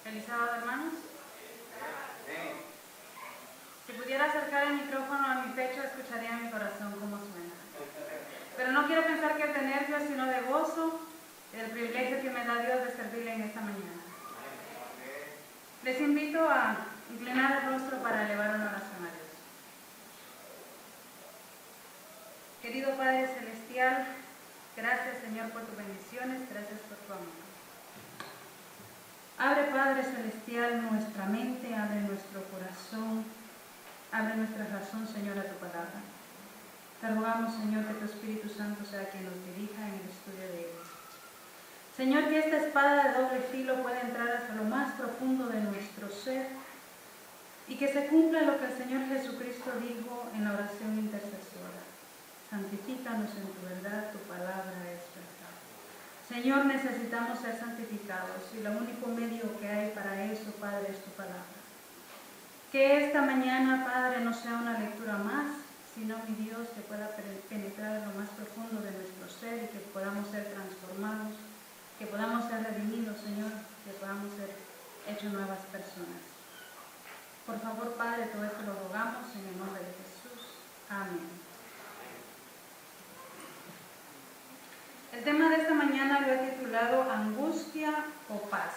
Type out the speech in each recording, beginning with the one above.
Feliz sábado, hermanos. Si pudiera acercar el micrófono a mi pecho, escucharía en mi corazón cómo suena. Pero no quiero pensar que es de nervios, sino de gozo y del privilegio que me da Dios de servirle en esta mañana. Les invito a inclinar el rostro para elevar una oración a Dios. Querido Padre Celestial, gracias, Señor, por tus bendiciones, gracias por tu amor. Abre, Padre Celestial, nuestra mente, abre nuestro corazón, abre nuestra razón, Señor, a tu palabra. Te rogamos, Señor, que tu Espíritu Santo sea quien nos dirija en el estudio de él. Señor, que esta espada de doble filo pueda entrar hasta lo más profundo de nuestro ser y que se cumpla lo que el Señor Jesucristo dijo en la oración intercesora. Santifícanos en tu verdad, tu palabra es verdad. Señor, necesitamos ser santificados y el único medio que hay para eso, Padre, es tu palabra. Que esta mañana, Padre, no sea una lectura más, sino, mi Dios, que pueda penetrar en lo más profundo de nuestro ser y que podamos ser transformados, que podamos ser redimidos, Señor, que podamos ser hechos nuevas personas. Por favor, Padre, todo esto lo rogamos en el nombre de Jesús. Amén. El tema de esta mañana lo he titulado Angustia o Paz.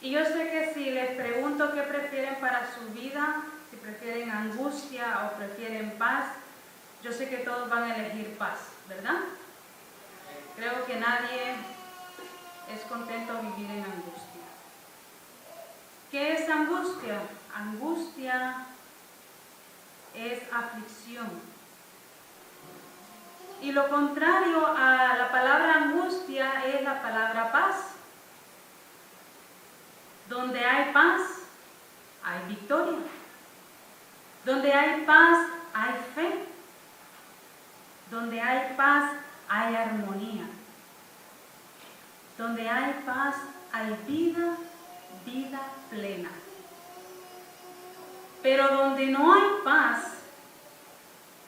Y yo sé que si les pregunto qué prefieren para su vida, si prefieren angustia o prefieren paz, yo sé que todos van a elegir paz, ¿verdad? Creo que nadie es contento de vivir en angustia. ¿Qué es angustia? Angustia es aflicción. Y lo contrario a la palabra angustia es la palabra paz. Donde hay paz, hay victoria. Donde hay paz, hay fe. Donde hay paz, hay armonía. Donde hay paz, hay vida, vida plena. Pero donde no hay paz,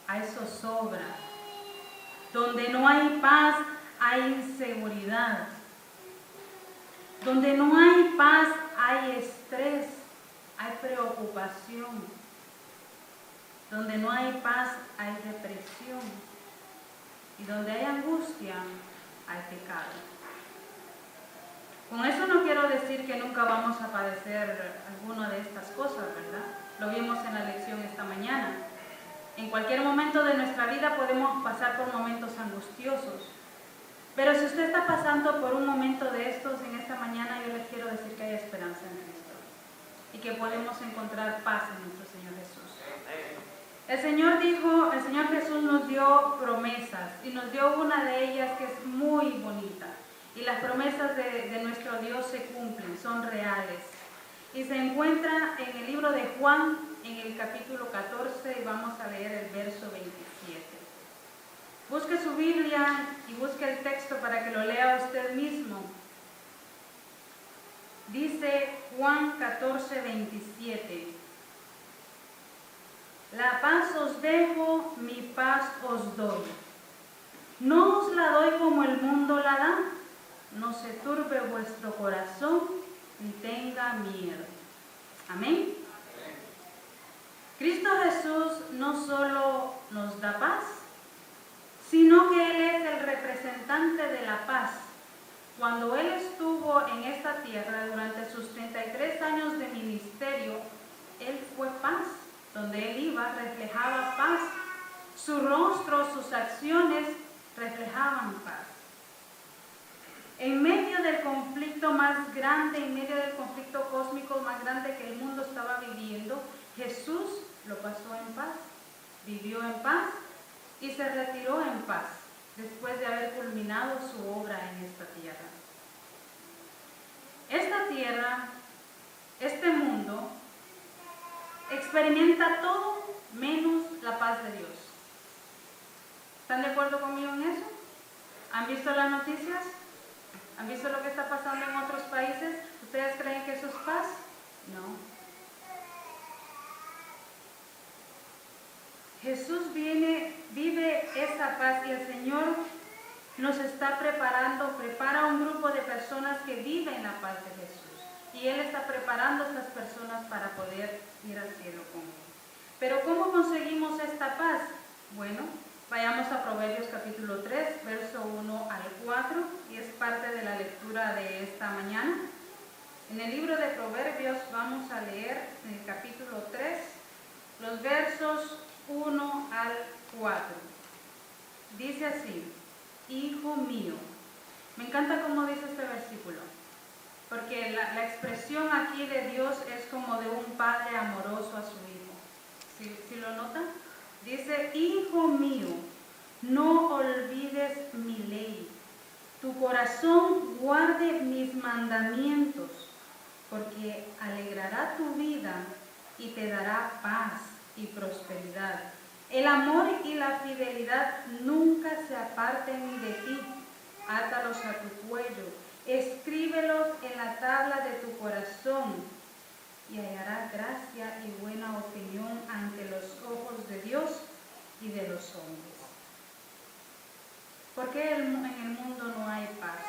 hay zozobra. Donde no hay paz, hay inseguridad. Donde no hay paz, hay estrés, hay preocupación. Donde no hay paz, hay depresión. Y donde hay angustia, hay pecado. Con eso no quiero decir que nunca vamos a padecer alguna de estas cosas, ¿verdad? Lo vimos en la lección esta mañana. En cualquier momento de nuestra vida podemos pasar por momentos angustiosos. Pero si usted está pasando por un momento de estos en esta mañana, yo les quiero decir que hay esperanza en Cristo y que podemos encontrar paz en nuestro Señor Jesús. El Señor Jesús nos dio promesas y nos dio una de ellas que es muy bonita. Y las promesas de nuestro Dios se cumplen, son reales. Y se encuentra en el libro de Juan, en el capítulo 14, y vamos a leer el verso 27. Busque su Biblia y busque el texto para que lo lea usted mismo. Dice Juan 14, 27. La paz os dejo, mi paz os doy. No os la doy como el mundo la da. No se turbe vuestro corazón ni tenga miedo. Amén. Cristo Jesús no solo nos da paz, sino que Él es el representante de la paz. Cuando Él estuvo en esta tierra durante sus 33 años de ministerio, Él fue paz. Donde Él iba, reflejaba paz. Su rostro, sus acciones reflejaban paz. En medio del conflicto más grande, en medio del conflicto cósmico más grande que el mundo estaba viviendo, Jesús lo pasó en paz, vivió en paz y se retiró en paz después de haber culminado su obra en esta tierra. Esta tierra, este mundo, experimenta todo menos la paz de Dios. ¿Están de acuerdo conmigo en eso? ¿Han visto las noticias? ¿Han visto lo que está pasando en otros países? ¿Ustedes creen que eso es paz? No. Jesús vive esa paz y el Señor nos está prepara un grupo de personas que viven la paz de Jesús. Y Él está preparando a estas personas para poder ir al cielo con Él. Pero ¿cómo conseguimos esta paz? Bueno, vayamos a Proverbios capítulo 3, verso 1 al 4, y es parte de la lectura de esta mañana. En el libro de Proverbios vamos a leer en el capítulo 3, los versos 1 al 4. Dice así: Hijo mío. Me encanta cómo dice este versículo, porque la expresión aquí de Dios es como de un padre amoroso a su hijo. ¿Sí lo notan? Dice: Hijo mío, no olvides mi ley. Tu corazón guarde mis mandamientos, porque alegrará tu vida y te dará paz y prosperidad. El amor y la fidelidad nunca se aparten de ti. Átalos a tu cuello, escríbelos en la tabla de tu corazón, y hallarás gracia y buena opinión ante los ojos de Dios y de los hombres. ¿Por qué en el mundo no hay paz?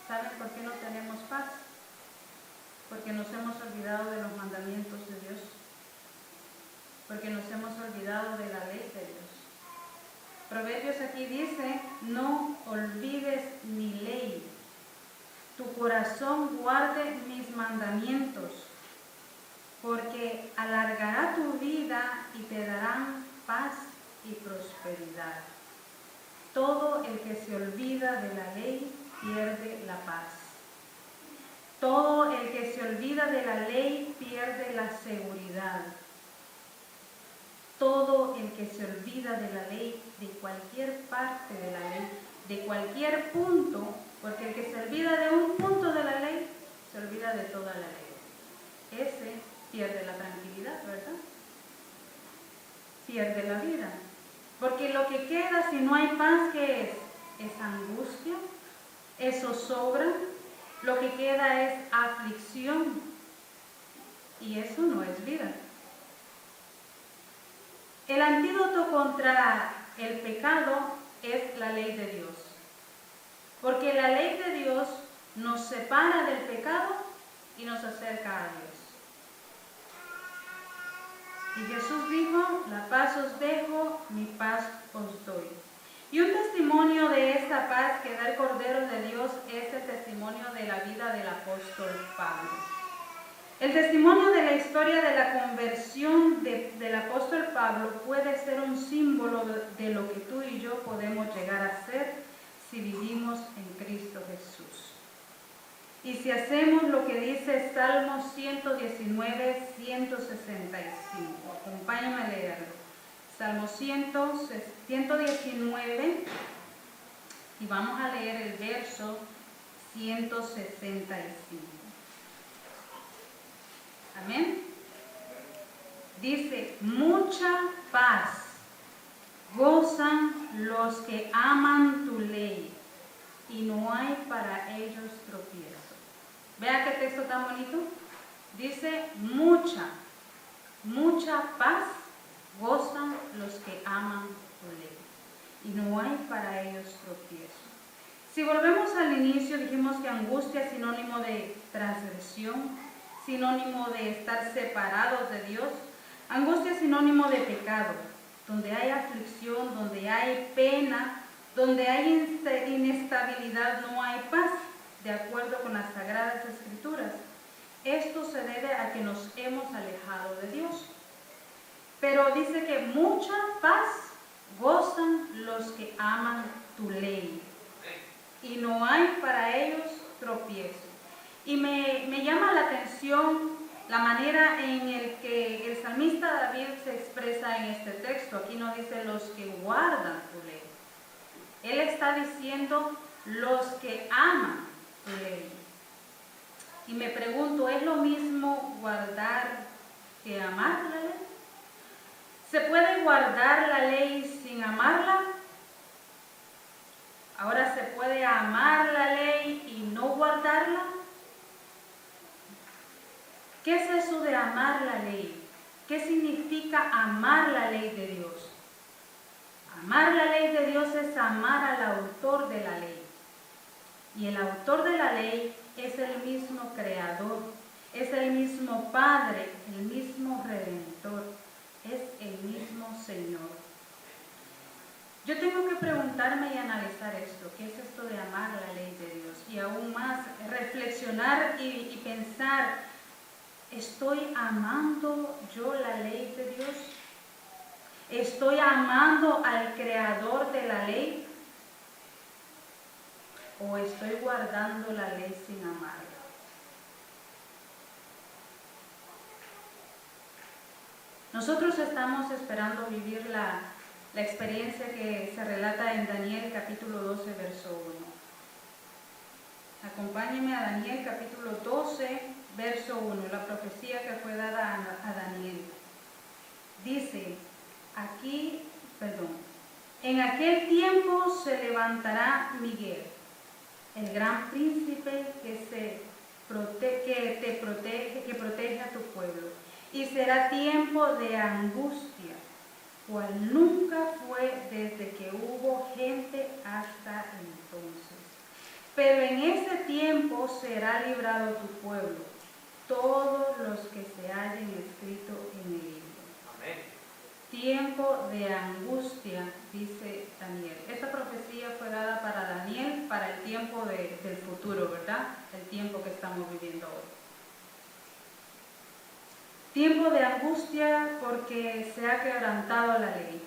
¿Saben por qué no tenemos paz? Porque nos hemos olvidado de los mandamientos de Dios. Porque nos hemos olvidado de la ley de Dios. Proverbios aquí dice: no olvides mi ley. Tu corazón guarde mis mandamientos, porque alargará tu vida y te darán paz y prosperidad. Todo el que se olvida de la ley pierde la paz. Todo el que se olvida de la ley pierde la seguridad. Todo el que se olvida de la ley, de cualquier parte de la ley, de cualquier punto, porque el que se olvida de un punto de la ley, se olvida de toda la ley. Ese pierde la tranquilidad, ¿verdad? Pierde la vida. Porque lo que queda si no hay paz, ¿qué es? Es angustia, es zozobra, lo que queda es aflicción. Y eso no es vida. El antídoto contra el pecado es la ley de Dios. Porque la ley de Dios nos separa del pecado y nos acerca a Dios. Y Jesús dijo: la paz os dejo, mi paz os doy. Y un testimonio de esta paz que da el Cordero de Dios es el testimonio de la vida del apóstol Pablo. El testimonio de la historia de la conversión del apóstol Pablo puede ser un símbolo de lo que tú y yo podemos llegar a ser si vivimos en Cristo Jesús. Y si hacemos lo que dice Salmo 119, 165. Acompáñame a leerlo. Salmo 119 y vamos a leer el verso 165. Amén. Dice: mucha paz gozan los que aman tu ley, y no hay para ellos tropiezo. Vea qué texto tan bonito. Dice: mucha paz gozan los que aman tu ley, y no hay para ellos tropiezo. Si volvemos al inicio, dijimos que angustia es sinónimo de transgresión, sinónimo de estar separados de Dios. Angustia es sinónimo de pecado, donde hay aflicción, donde hay pena, donde hay inestabilidad, no hay paz, de acuerdo con las Sagradas Escrituras. Esto se debe a que nos hemos alejado de Dios. Pero dice que mucha paz gozan los que aman tu ley, y no hay para ellos tropiezo. Y me llama la atención la manera en el que el salmista David se expresa en este texto. Aquí no dice los que guardan tu ley. Él está diciendo los que aman tu ley. Y me pregunto, ¿es lo mismo guardar que amar la ley? ¿Se puede guardar la ley sin amarla? Ahora, ¿se puede amar la ley y no guardarla? ¿Qué es eso de amar la ley? ¿Qué significa amar la ley de Dios? Amar la ley de Dios es amar al autor de la ley. Y el autor de la ley es el mismo creador, es el mismo Padre, el mismo Redentor, es el mismo Señor. Yo tengo que preguntarme y analizar esto, ¿qué es esto de amar la ley de Dios? Y aún más, reflexionar y pensar, ¿estoy amando yo la ley de Dios? ¿Estoy amando al creador de la ley? ¿O estoy guardando la ley sin amarla? Nosotros estamos esperando vivir la experiencia que se relata en Daniel capítulo 12, verso 1. Acompáñenme a Daniel capítulo 12, verso 1, la profecía que fue dada a Daniel. Dice, en aquel tiempo se levantará Miguel, el gran príncipe que protege a tu pueblo, y será tiempo de angustia, cual nunca fue desde que hubo gente hasta entonces. Pero en ese tiempo será librado tu pueblo, todos los que se hallen escritos en el libro. Amén. Tiempo de angustia, dice Daniel. Esta profecía fue dada para Daniel para el tiempo del futuro, ¿verdad? El tiempo que estamos viviendo hoy. Tiempo de angustia porque se ha quebrantado la ley.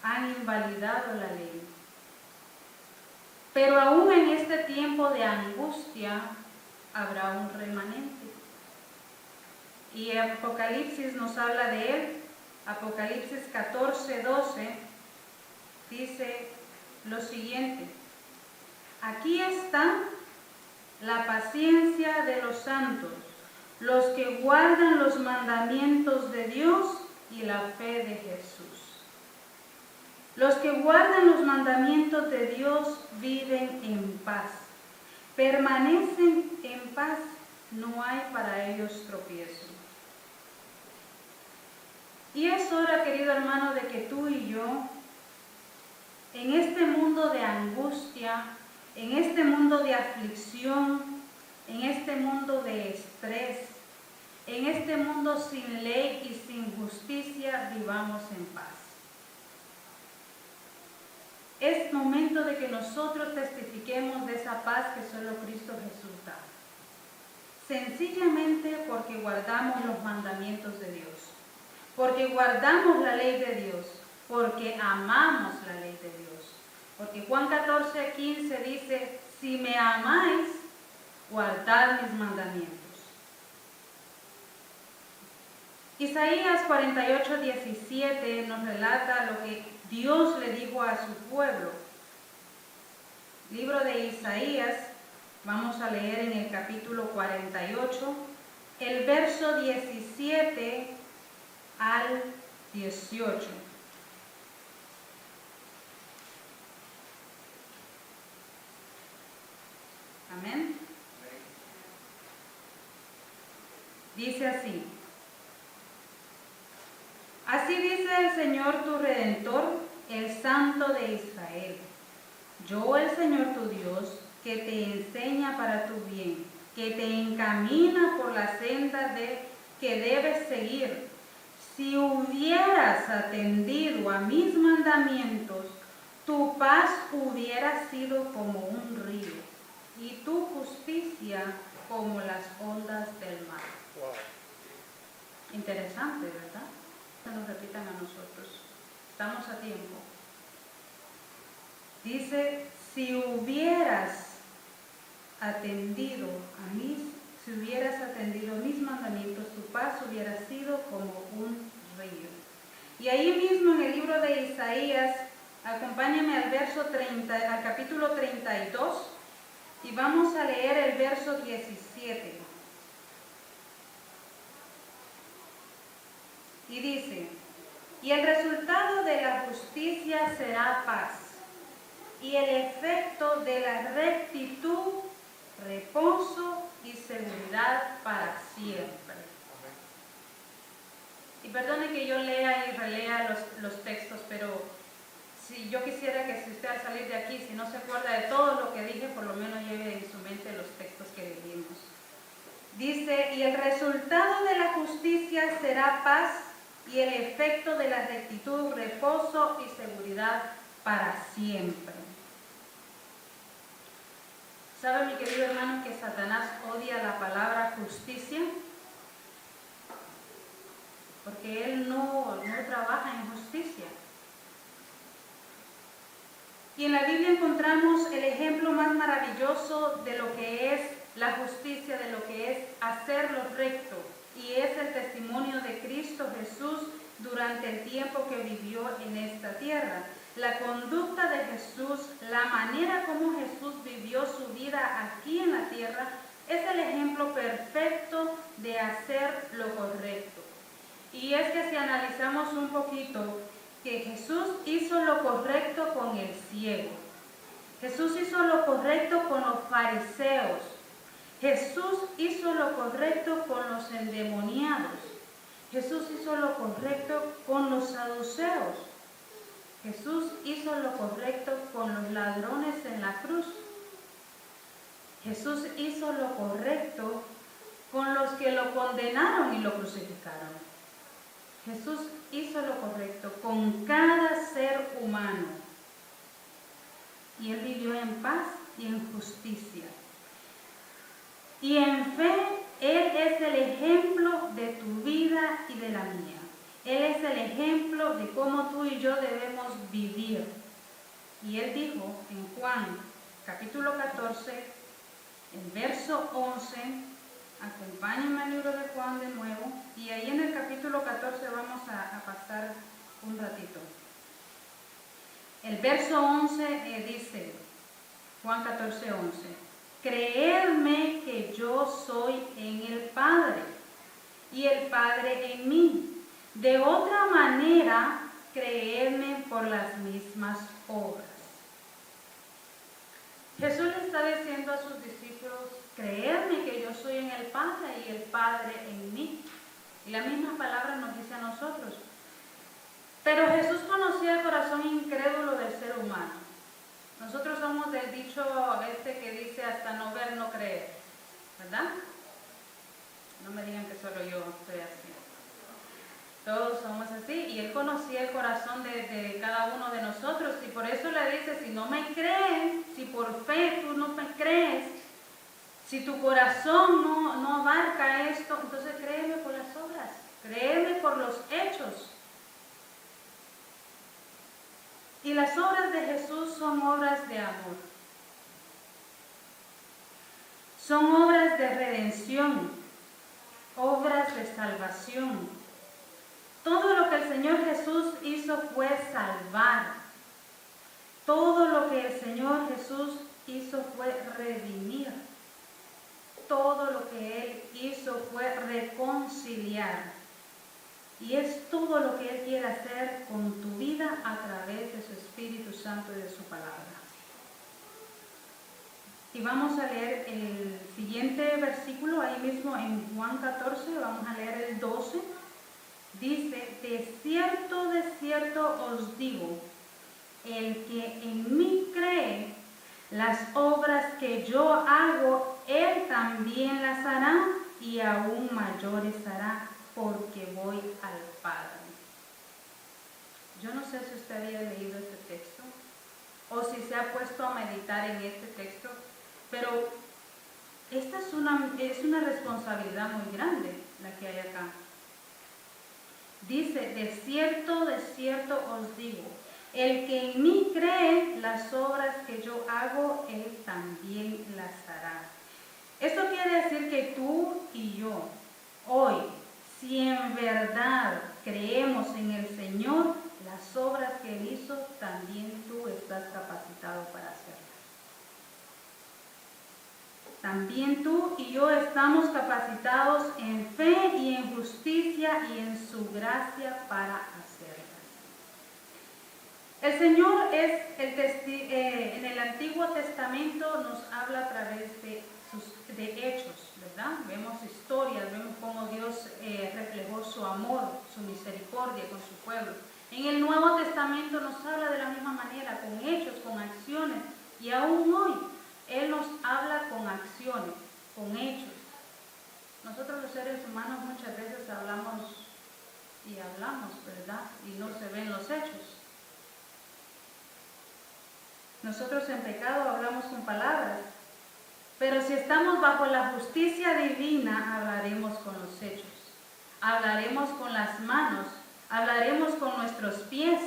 Han invalidado la ley. Pero aún en este tiempo de angustia habrá un remanente. Y Apocalipsis nos habla de él. Apocalipsis 14, 12 dice lo siguiente. Aquí está la paciencia de los santos, los que guardan los mandamientos de Dios y la fe de Jesús. Los que guardan los mandamientos de Dios viven en paz, permanecen en paz, no hay para ellos tropiezo. Y es hora, querido hermano, de que tú y yo, en este mundo de angustia, en este mundo de aflicción, en este mundo de estrés, en este mundo sin ley y sin justicia, vivamos en paz. Es momento de que nosotros testifiquemos de esa paz que solo Cristo Jesús da. Sencillamente porque guardamos los mandamientos de Dios, porque guardamos la ley de Dios, porque amamos la ley de Dios. Porque Juan 14, 15 dice, si me amáis, guardad mis mandamientos. Isaías 48, 17 nos relata lo que Dios le dijo a su pueblo. Libro de Isaías, vamos a leer en el capítulo 48, el verso 17 al 18. Amén. Dice así. Así dice el Señor tu Redentor, el Santo de Israel. Yo, el Señor tu Dios, que te enseña para tu bien, que te encamina por la senda que debes seguir. Si hubieras atendido a mis mandamientos, tu paz hubiera sido como un río, y tu justicia como las ondas del mar. Wow. Interesante, ¿verdad? Nos repitan a nosotros. Estamos a tiempo. Dice, si hubieras atendido mis mandamientos, tu paz hubiera sido como un río. Y ahí mismo en el libro de Isaías, acompáñame al capítulo 32 y vamos a leer el verso 17. Y dice, y el resultado de la justicia será paz, y el efecto de la rectitud, reposo y seguridad para siempre. Y perdone que yo lea y relea los textos, pero si yo quisiera que si usted al salir de aquí, si no se acuerda de todo lo que dije, por lo menos lleve en su mente los textos que leímos. Dice, y el resultado de la justicia será paz, y el efecto de la rectitud, reposo y seguridad para siempre. ¿Sabe, mi querido hermano, que Satanás odia la palabra justicia? Porque él no trabaja en justicia. Y en la Biblia encontramos el ejemplo más maravilloso de lo que es la justicia, de lo que es hacer lo recto. Y es el testimonio de Cristo Jesús durante el tiempo que vivió en esta tierra. La conducta de Jesús, la manera como Jesús vivió su vida aquí en la tierra, es el ejemplo perfecto de hacer lo correcto. Y es que si analizamos un poquito, que Jesús hizo lo correcto con el ciego. Jesús hizo lo correcto con los fariseos. Jesús hizo lo correcto con los endemoniados. Jesús hizo lo correcto con los saduceos. Jesús hizo lo correcto con los ladrones en la cruz. Jesús hizo lo correcto con los que lo condenaron y lo crucificaron. Jesús hizo lo correcto con cada ser humano. Y Él vivió en paz y en justicia. Y en fe, Él es el ejemplo de tu vida y de la mía. Él es el ejemplo de cómo tú y yo debemos vivir. Y Él dijo en Juan, capítulo 14, el verso 11, acompáñenme al libro de Juan de nuevo, y ahí en el capítulo 14 vamos a pasar un ratito. El verso 11 dice, Juan 14, 11, creedme que yo soy en el Padre, y el Padre en mí. De otra manera, creedme por las mismas obras. Jesús le está diciendo a sus discípulos, creedme que yo soy en el Padre y el Padre en mí. Y la misma palabra nos dice a nosotros. Pero Jesús conocía el corazón incrédulo del ser humano. Nosotros somos del dicho que dice hasta no ver, no creer, ¿verdad? No me digan que solo yo estoy así. Todos somos así, y Él conocía el corazón de cada uno de nosotros, y por eso le dice, si no me creen, si por fe tú no me crees, si tu corazón no abarca esto, entonces créeme por las obras, créeme por los hechos. Y las obras de Jesús son obras de amor, son obras de redención, obras de salvación. Todo lo que el Señor Jesús hizo fue salvar. Todo lo que el Señor Jesús hizo fue redimir. Todo lo que Él hizo fue reconciliar. Y es todo lo que Él quiere hacer con tu vida a través de su Espíritu Santo y de su palabra. Y vamos a leer el siguiente versículo, ahí mismo en Juan 14, vamos a leer el 12. Dice, de cierto os digo, el que en mí cree, las obras que yo hago, él también las hará, y aún mayores hará, porque voy al Padre. Yo no sé si usted había leído este texto, o si se ha puesto a meditar en este texto, pero esta es una responsabilidad muy grande la que hay acá. Dice, de cierto os digo, el que en mí cree, las obras que yo hago, él también las hará. Esto quiere decir que tú y yo, hoy, si en verdad creemos en el Señor, las obras que Él hizo, también tú estás capacitado para hacerlas. También tú y yo estamos capacitados en fe y en justicia y en su gracia para hacerlas. El Señor en el Antiguo Testamento nos habla a través de hechos, ¿verdad? Vemos historias, vemos cómo Dios reflejó su amor, su misericordia, historia, con su pueblo. En el Nuevo Testamento nos habla de la misma manera, con hechos, con acciones, y aún hoy Él nos habla con acciones, con hechos. Nosotros los seres humanos muchas veces hablamos y hablamos, ¿verdad? Y no se ven los hechos. Nosotros en pecado hablamos con palabras, pero si estamos bajo la justicia divina, hablaremos con los hechos, hablaremos con las manos, hablaremos con nuestros pies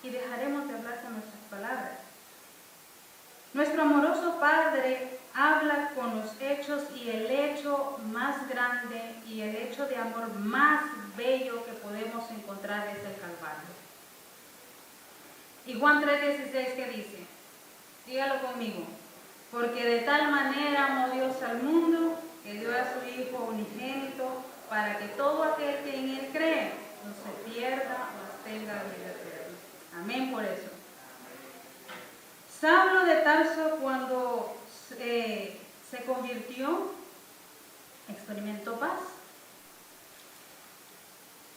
y dejaremos de hablar con nuestras palabras. Nuestro amoroso Padre habla con los hechos, y el hecho más grande y el hecho de amor más bello que podemos encontrar es el Calvario. Y Juan 3:16, ¿qué dice? Dígalo conmigo. Porque de tal manera amó Dios al mundo, que dio a su Hijo unigénito, para que todo aquel que en Él cree no se pierda, mas tenga vida eterna. Amén por eso. Saulo de Tarso, cuando se convirtió, experimentó paz.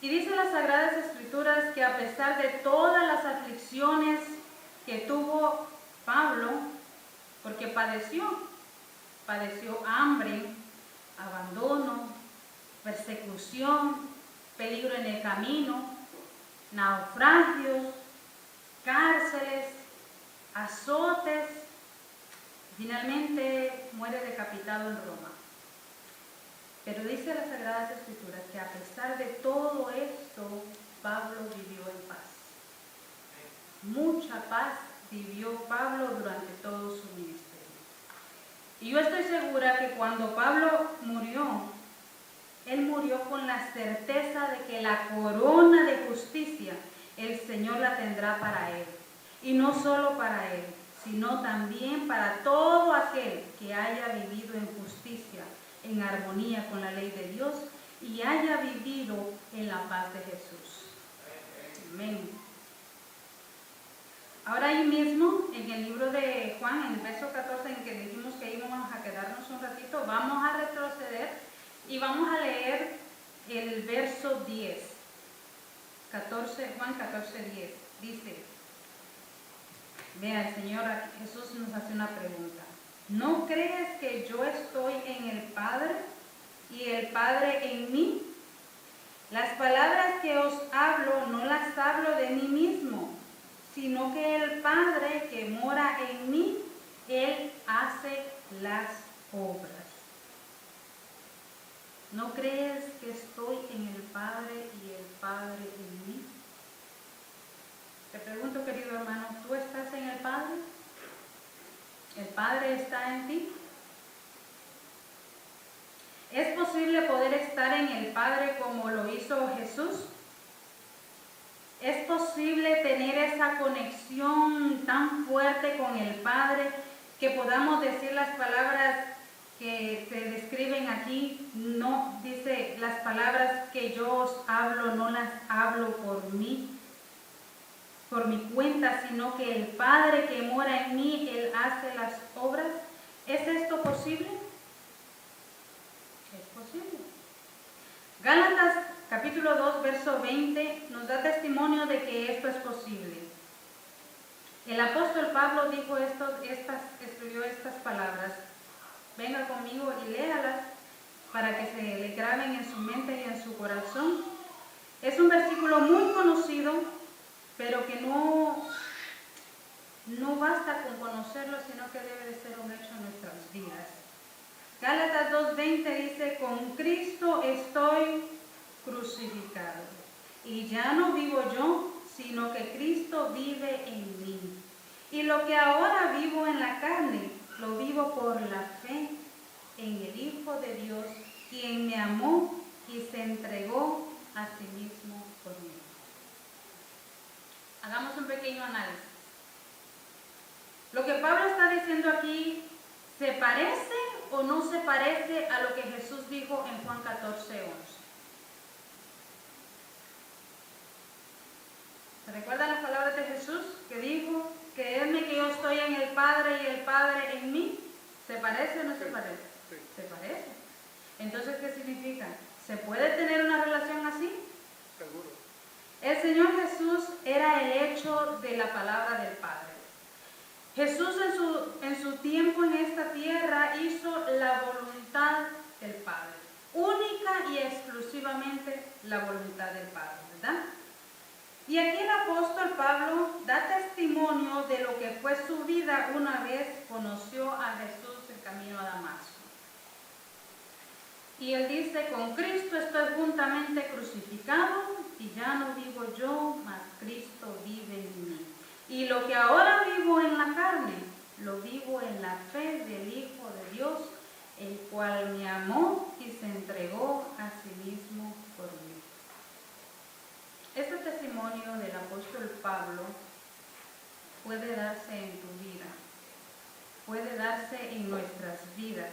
Y dice las Sagradas Escrituras que a pesar de todas las aflicciones que tuvo Pablo, porque padeció hambre, abandono, persecución, peligro en el camino, naufragios, cárceles, azotes, finalmente muere decapitado en Roma. Pero dice las Sagradas Escrituras que a pesar de todo esto, Pablo vivió en paz. Mucha paz vivió Pablo durante todo su ministerio. Y yo estoy segura que cuando Pablo murió, él murió con la certeza de que la corona de justicia el Señor la tendrá para él. Y no solo para él, sino también para todo aquel que haya vivido en justicia, en armonía con la ley de Dios y haya vivido en la paz de Jesús. Amén. Ahora ahí mismo, en el libro de Juan, en el verso 14, en que dijimos que íbamos a quedarnos un ratito, vamos a retroceder y vamos a leer el verso 10. Juan 14:10. Dice, vea, el Señor Jesús nos hace una pregunta. ¿No crees que yo estoy en el Padre y el Padre en mí? Las palabras que os hablo no las hablo de mí mismo, sino que el Padre que mora en mí, Él hace las obras. ¿No crees que estoy en el Padre y el Padre en mí? Te pregunto, querido hermano, ¿tú estás en el Padre? ¿El Padre está en ti? ¿Es posible poder estar en el Padre como lo hizo Jesús? ¿Es posible tener esa conexión tan fuerte con el Padre que podamos decir las palabras que se describen aquí? No, dice, las palabras que yo os hablo no las hablo por mí, por mi cuenta, sino que el Padre que mora en mí, Él hace las obras. ¿Es esto posible? Es posible. Gálatas capítulo 2, verso 20 nos da testimonio de que esto es posible. El apóstol Pablo dijo escribió estas palabras. Venga conmigo y léalas para que se le graben en su mente y en su corazón. Es un versículo muy conocido, pero que no basta con conocerlo, sino que debe de ser un hecho en nuestras vidas. Gálatas 2:20 dice, con Cristo estoy crucificado, y ya no vivo yo, sino que Cristo vive en mí. Y lo que ahora vivo en la carne, lo vivo por la fe en el Hijo de Dios, quien me amó y se entregó a sí mismo por mí. Hagamos un pequeño análisis. Lo que Pablo está diciendo aquí, ¿se parece o no se parece a lo que Jesús dijo en Juan 14:11? ¿Se recuerdan las palabras de Jesús que dijo, creedme que yo estoy en el Padre y el Padre en mí? ¿Se parece o no se parece? Se parece. Entonces, ¿qué significa? ¿Se puede tener una relación así? Seguro. El Señor Jesús era el hecho de la palabra del Padre. Jesús en su tiempo en esta tierra hizo la voluntad del Padre. Única y exclusivamente la voluntad del Padre, ¿verdad? Y aquí el apóstol Pablo da testimonio de lo que fue su vida una vez conoció a Jesús en camino a Damasco. Y él dice, con Cristo estoy juntamente crucificado y ya no vivo yo, mas Cristo vive en mí. Y lo que ahora vivo en la carne, lo vivo en la fe del Hijo de Dios, el cual me amó y se entregó a sí mismo por mí. Este testimonio del apóstol Pablo puede darse en tu vida, puede darse en nuestras vidas.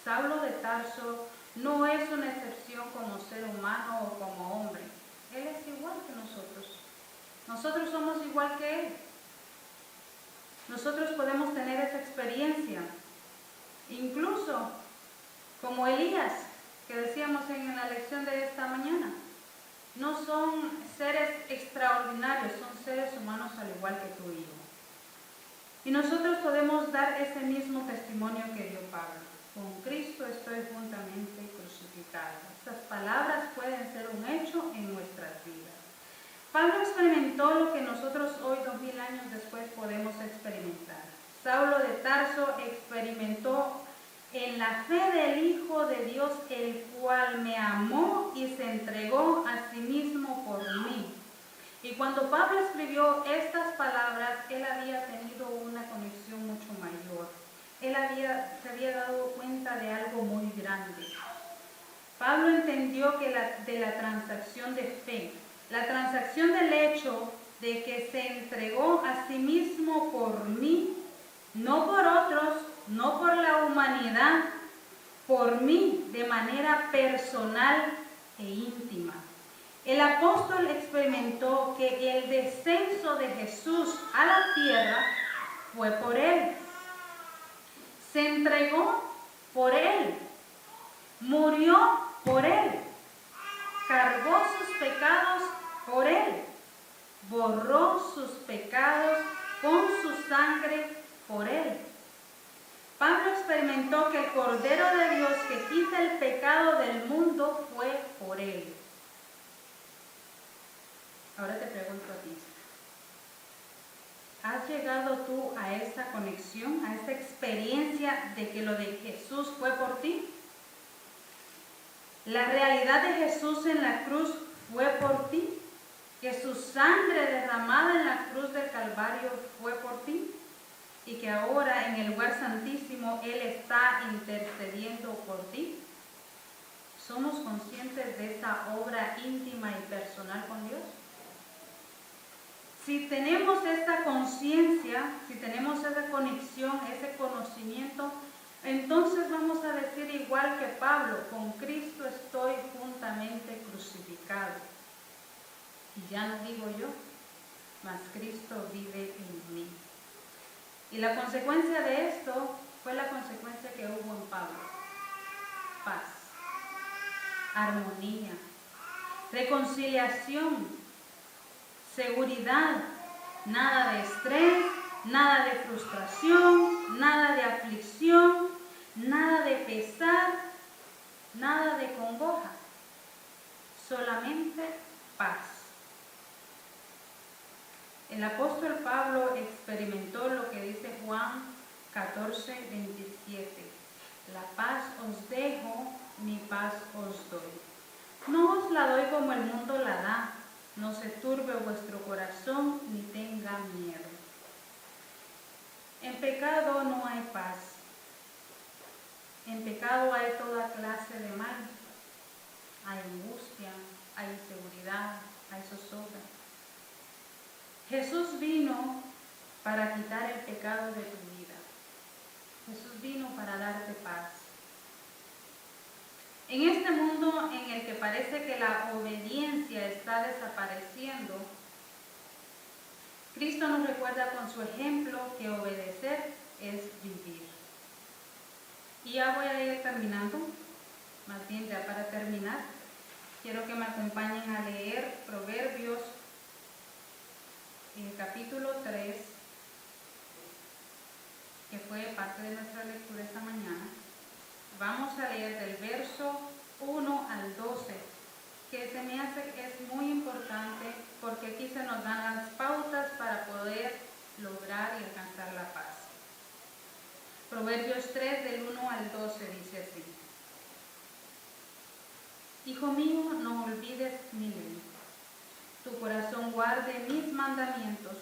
Saulo de Tarso no es una excepción como ser humano o como hombre. Él es igual que nosotros. Nosotros somos igual que él. Nosotros podemos tener esa experiencia. Incluso como Elías, que decíamos en la lección de esta mañana. No son seres extraordinarios, son seres humanos al igual que tú y yo. Y nosotros podemos dar ese mismo testimonio que dio Pablo. Con Cristo estoy juntamente crucificado. Estas palabras pueden ser un hecho en nuestras vidas. Pablo experimentó lo que nosotros hoy, 2000 años después, podemos experimentar. Saulo de Tarso experimentó en la fe del Hijo de Dios, el cual me amó y se entregó a sí mismo por mí. Y cuando Pablo escribió estas palabras, él había tenido una conexión mucho mayor. Él se había dado cuenta de algo muy grande. Pablo entendió que de la transacción de fe, la transacción del hecho de que se entregó a sí mismo por mí, no por otros, no por la humanidad, por mí, de manera personal e íntima. El apóstol experimentó que el descenso de Jesús a la tierra fue por él. Se entregó por él. Murió por él. Cargó sus pecados por él. Borró sus pecados con su sangre por él. Pablo experimentó que el Cordero de Dios que quita el pecado del mundo fue por él. Ahora te pregunto a ti, ¿has llegado tú a esa conexión, a esa experiencia de que lo de Jesús fue por ti? La realidad de Jesús en la cruz fue por ti, que su sangre derramada en la cruz del Calvario fue por ti y que ahora en el lugar santísimo Él está intercediendo por ti. ¿Somos conscientes de esa obra íntima y personal con Dios? Si tenemos esta conciencia, si tenemos esa conexión, ese conocimiento, entonces vamos a decir igual que Pablo, con Cristo estoy juntamente crucificado. Y ya no vivo yo, mas Cristo vive en mí. Y la consecuencia de esto fue la consecuencia que hubo en Pablo. Paz, armonía, reconciliación, seguridad, nada de estrés, nada de frustración, nada de aflicción, nada de pesar, nada de congoja, solamente paz. El apóstol Pablo experimentó lo que dice Juan 14:27. La paz os dejo, mi paz os doy. No os la doy como el mundo la da. No se turbe vuestro corazón ni tenga miedo. En pecado no hay paz. En pecado hay toda clase de mal. Hay angustia, hay inseguridad, hay zozobra. Jesús vino para quitar el pecado de tu vida. Jesús vino para darte paz. En este mundo en el que parece que la obediencia está desapareciendo, Cristo nos recuerda con su ejemplo que obedecer es vivir. Y ya voy a ir terminando, más bien ya para terminar. quiero que me acompañen a leer Proverbios, capítulo 3, que fue parte de nuestra lectura esta mañana. Vamos a leer del verso 1 al 12, que se me hace que es muy importante porque aquí se nos dan las pautas para poder lograr y alcanzar la paz. Proverbios 3 del 1 al 12 dice así: Hijo mío, no olvides mi ley, tu corazón guarde mis mandamientos,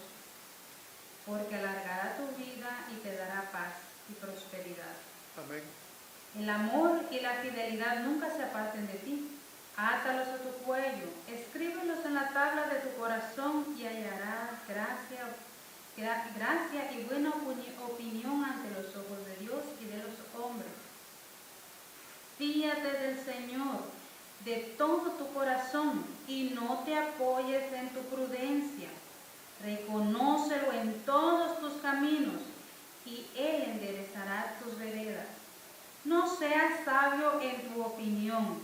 porque alargará tu vida y te dará paz y prosperidad. Amén. El amor y la fidelidad nunca se aparten de ti. Átalos a tu cuello, escríbelos en la tabla de tu corazón y hallarás gracia y buena opinión ante los ojos de Dios y de los hombres. Fíate del Señor de todo tu corazón y no te apoyes en tu prudencia. Reconócelo en todos tus caminos y Él enderezará tus veredas. No seas sabio en tu opinión,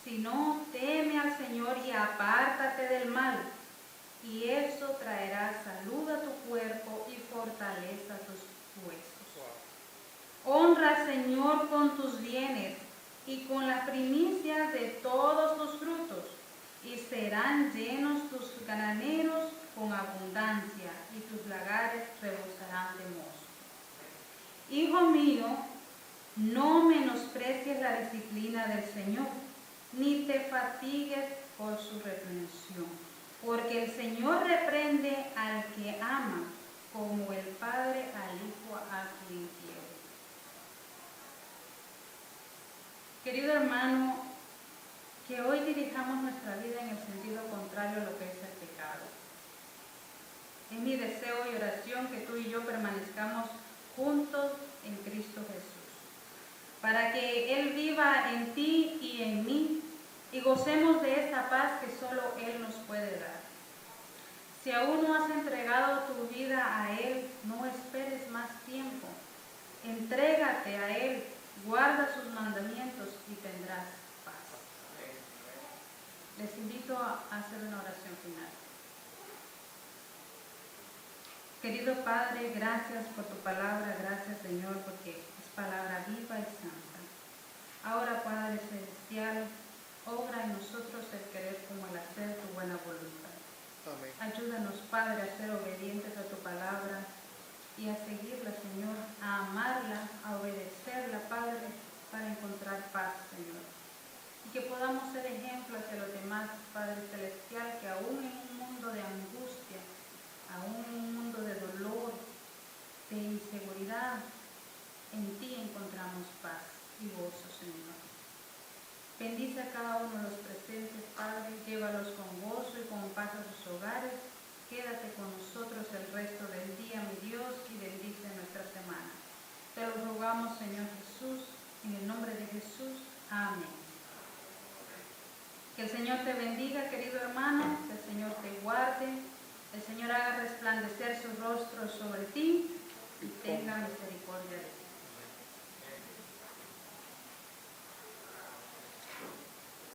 sino teme al Señor y apártate del mal, y eso traerá salud a tu cuerpo y fortaleza a tus huesos. Honra al Señor con tus bienes y con la primicia de todos tus frutos, y serán llenos tus graneros con abundancia, y tus lagares rebosarán de mosto. Hijo mío, no menosprecies la disciplina del Señor, ni te fatigues por su reprensión, porque el Señor reprende al que ama, como el Padre al Hijo a quien quiere. Querido hermano, que hoy dirijamos nuestra vida en el sentido contrario a lo que es el pecado. Es mi deseo y oración que tú y yo permanezcamos juntos en Cristo Jesús, para que Él viva en ti y en mí, y gocemos de esa paz que solo Él nos puede dar. Si aún no has entregado tu vida a Él, no esperes más tiempo. Entrégate a Él, guarda sus mandamientos y tendrás paz. Les invito a hacer una oración final. Querido Padre, gracias por tu palabra, gracias Señor, porque es palabra viva y santa. Ahora, Padre Celestial, obra en nosotros el querer como el hacer tu buena voluntad. Amén. Ayúdanos, Padre, a ser obedientes a tu palabra y a seguirla, Señor, a amarla, a obedecerla, Padre, para encontrar paz, Señor. Y que podamos ser ejemplo hacia los demás, Padre Celestial, que aún en un mundo de angustia, aún en un mundo de dolor, de inseguridad, en ti encontramos paz y gozo, Señor. Bendice a cada uno de los presentes, Padre, llévalos con gozo y con paz a sus hogares. Quédate con nosotros el resto del día, mi Dios, y bendice nuestra semana. Te lo rogamos, Señor Jesús, en el nombre de Jesús. Amén. Que el Señor te bendiga, querido hermano, que el Señor te guarde, el Señor haga resplandecer su rostro sobre ti y tenga misericordia de ti.